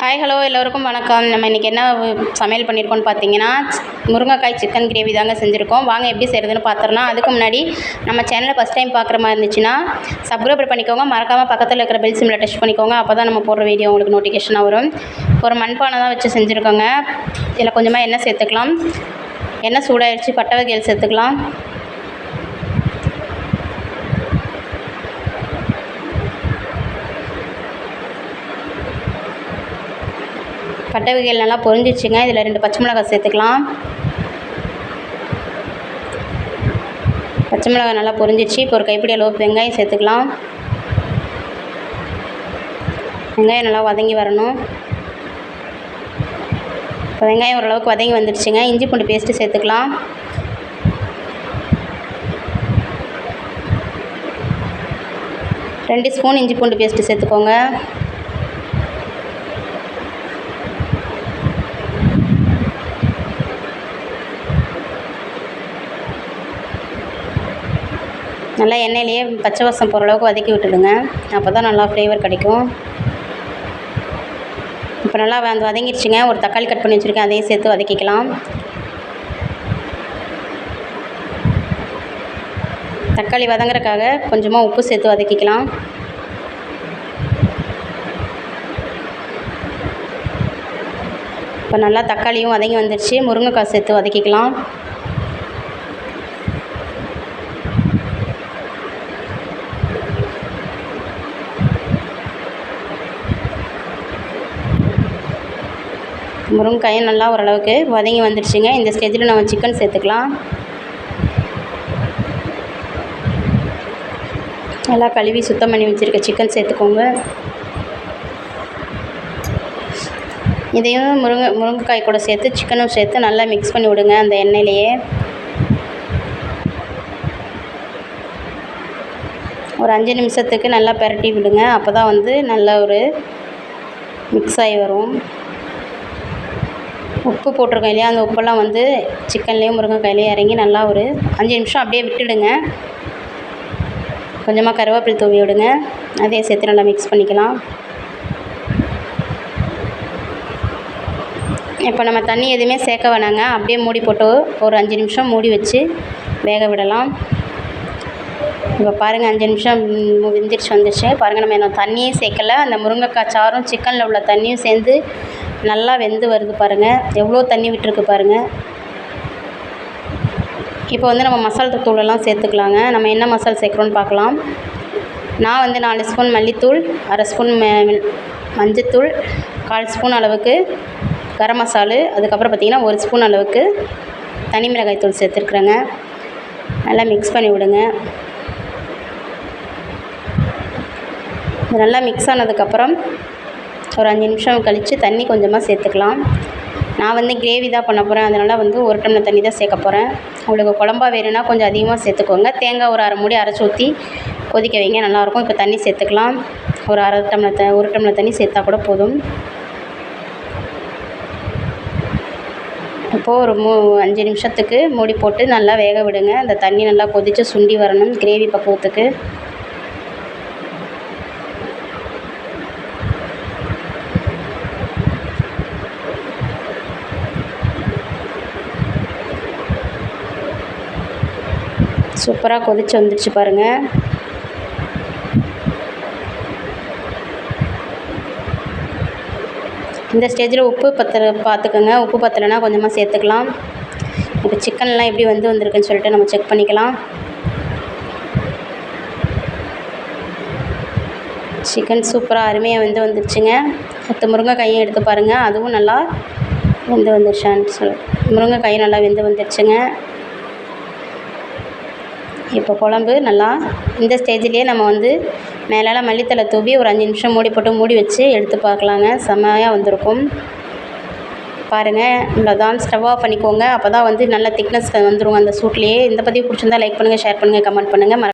Hi hello எல்லோருக்கும் வணக்கம். நம்ம இன்றைக்கி என்ன சமையல் பண்ணியிருக்கோம்னு பார்த்தீங்கன்னா, முருங்கைக்காய் சிக்கன் கிரேவி தாங்க செஞ்சுருக்கோம். வாங்க எப்படி செய்கிறதுன்னு பார்த்துடலாம். அதுக்கு முன்னாடி நம்ம சேனலை ஃபஸ்ட் டைம் பார்க்குற மாதிரி இருந்துச்சுன்னா சப்ஸ்கிரைப் பண்ணிக்கோங்க. மறக்காமல் பக்கத்தில் இருக்கிற பெல் சிம்மில் டச் பண்ணிக்கோங்க. அப்போ தான் நம்ம போடுற வீடியோ உங்களுக்கு நோட்டிஃபிகேஷனாக வரும். ஒரு மண்பானை தான் வச்சு செஞ்சுருக்கோங்க. இதில் கொஞ்சமாக எண்ணெய் சேர்த்துக்கலாம். எண்ணெய் சூடாகிடுச்சு, பட்டை வகைகள் சேர்த்துக்கலாம். பட்டை வகைகள் நல்லா பொரிஞ்சிச்சுங்க. இதில் 2 பச்சை மிளகாய் சேர்த்துக்கலாம். பச்சை மிளகாய் நல்லா பொரிஞ்சிச்சு. இப்போ ஒரு கைப்பிடி அளவு வெங்காயம் சேர்த்துக்கலாம். வெங்காயம் நல்லா வதங்கி வரணும். இப்போ வெங்காயம் ஓரளவுக்கு வதங்கி வந்துடுச்சுங்க. இஞ்சி பூண்டு பேஸ்ட்டு சேர்த்துக்கலாம். ரெண்டு ஸ்பூன் இஞ்சி பூண்டு பேஸ்ட்டு சேர்த்துக்கோங்க. நல்லா எண்ணெயிலேயே பச்சை வாசம் போகிற அளவுக்கு வதக்கி விட்டுடுங்க. அப்போ தான் நல்லா ஃப்ளேவர் கிடைக்கும். இப்போ நல்லா வதங்கிடுச்சுங்க. ஒரு தக்காளி கட் பண்ணி வச்சுருக்கேன், அதையும் சேர்த்து வதக்கிக்கலாம். தக்காளி வதங்குறதுக்காக கொஞ்சமாக உப்பு சேர்த்து வதக்கிக்கலாம். இப்போ நல்லா தக்காளியும் வதங்கி வந்துடுச்சு. முருங்கைக்காய் சேர்த்து வதக்கிக்கலாம். முருங்கைக்காயும் நல்லா ஓரளவுக்கு வதங்கி வந்துடுச்சுங்க. இந்த ஸ்டேஜில் நம்ம சிக்கன் சேர்த்துக்கலாம். நல்லா கழுவி சுத்தம் பண்ணி வச்சுருக்க சிக்கன் சேர்த்துக்கோங்க. இதையும் முருங்கைக்காய் கூட சேர்த்து சிக்கனும் சேர்த்து நல்லா மிக்ஸ் பண்ணி விடுங்க அந்த எண்ணெயிலேயே. ஒரு 5 நிமிஷத்துக்கு நல்லா பிரட்டி விடுங்க. அப்போ தான் நல்ல ஒரு மிக்ஸ் ஆகி வரும். உப்பு போட்டிருக்கோம் இல்லையா, அந்த உப்பெல்லாம் சிக்கன்லேயும் முருங்கைக்காயிலையும் இறங்கி நல்லா ஒரு 5 நிமிஷம் அப்படியே விட்டுடுங்க. கொஞ்சமாக கருவேப்பிலை தூவி விடுங்க. அதையும் சேர்த்து நல்லா மிக்ஸ் பண்ணிக்கலாம். இப்போ நம்ம தண்ணி எதுவுமே சேர்க்க வேணாங்க. அப்படியே மூடி போட்டு ஒரு 5 நிமிஷம் மூடி வச்சு வேக விடலாம். இப்போ பாருங்கள், 5 நிமிஷம் வந்துடுச்சு. பாருங்கள், நம்ம இன்னும் தண்ணியே சேர்க்கலை. அந்த முருங்கைக்காய் சாறும் சிக்கனில் உள்ள தண்ணியும் சேர்ந்து நல்லா வெந்து வருது பாருங்கள். எவ்வளோ தண்ணி விட்டுருக்கு பாருங்கள். இப்போ நம்ம மசாலா தூளெல்லாம் சேர்த்துக்கலாங்க. நம்ம என்ன மசாலா சேர்க்குறோன்னு பார்க்கலாம். நான் 4 ஸ்பூன் மல்லித்தூள், 1/2 ஸ்பூன் மஞ்சத்தூள், 1/4 ஸ்பூன் அளவுக்கு கரம் மசாலு, அதுக்கப்புறம் பார்த்திங்கன்னா 1 ஸ்பூன் அளவுக்கு தனி மிளகாய் தூள் சேர்த்துருக்குறேங்க. நல்லா மிக்ஸ் பண்ணி விடுங்க. இது நல்லா மிக்ஸ் ஆனதுக்கப்புறம் ஒரு 5 நிமிஷம் கழித்து தண்ணி கொஞ்சமாக சேர்த்துக்கலாம். நான் கிரேவி தான் பண்ண போகிறேன். அதனால் 1 டம்ளர் தண்ணி தான் சேர்க்க போகிறேன். உங்களுக்கு குழம்பா வேணும்னா கொஞ்சம் அதிகமாக சேர்த்துக்கோங்க. தேங்காய் ஒரு 1/2 மூடி அரைச்சி ஊற்றி கொதிக்க வைங்க, நல்லாயிருக்கும். இப்போ தண்ணி சேர்த்துக்கலாம். ஒரு 1 டம்ளர் தண்ணி சேர்த்தா கூட போதும். இப்போது ஒரு 5 நிமிஷத்துக்கு மூடி போட்டு நல்லா வேக விடுங்க. அந்த தண்ணி நல்லா கொதித்து சுண்டி வரணும் கிரேவி பக்குவத்துக்கு. சூப்பராக கொதிச்சு வந்துடுச்சு பாருங்கள். இந்த ஸ்டேஜில் உப்பு பார்த்துக்கோங்க. உப்பு பத்தலைன்னா கொஞ்சமாக சேர்த்துக்கலாம். இப்போ சிக்கன்லாம் எப்படி வந்திருக்குன்னு சொல்லிட்டு நம்ம செக் பண்ணிக்கலாம். சிக்கன் சூப்பராக அருமையாக வந்துடுச்சுங்க. அடுத்து முருங்கைக்காயும் எடுத்து பாருங்கள். அதுவும் நல்லா வந்துடுச்சான்னு முருங்கைக்காயும் நல்லா வந்துடுச்சுங்க. இப்போ குழம்பு நல்லா இந்த ஸ்டேஜ்லேயே நம்ம மேலால் மல்லித்தலை தூவி ஒரு 5 நிமிஷம் மூடி போட்டு மூடி வச்சு எடுத்து பார்க்கலாங்க. செம்மையாக வந்திருக்கும் பாருங்கள். இவ்வளோதான். ஸ்டவ் ஆஃப் பண்ணிக்கோங்க. அப்போ தான் நல்ல திக்னஸ் வந்துடும் அந்த சூட்லேயே. இந்த பதிவு பிடிச்சிருந்தா லைக் பண்ணுங்கள், ஷேர் பண்ணுங்கள், கமெண்ட் பண்ணுங்கள்.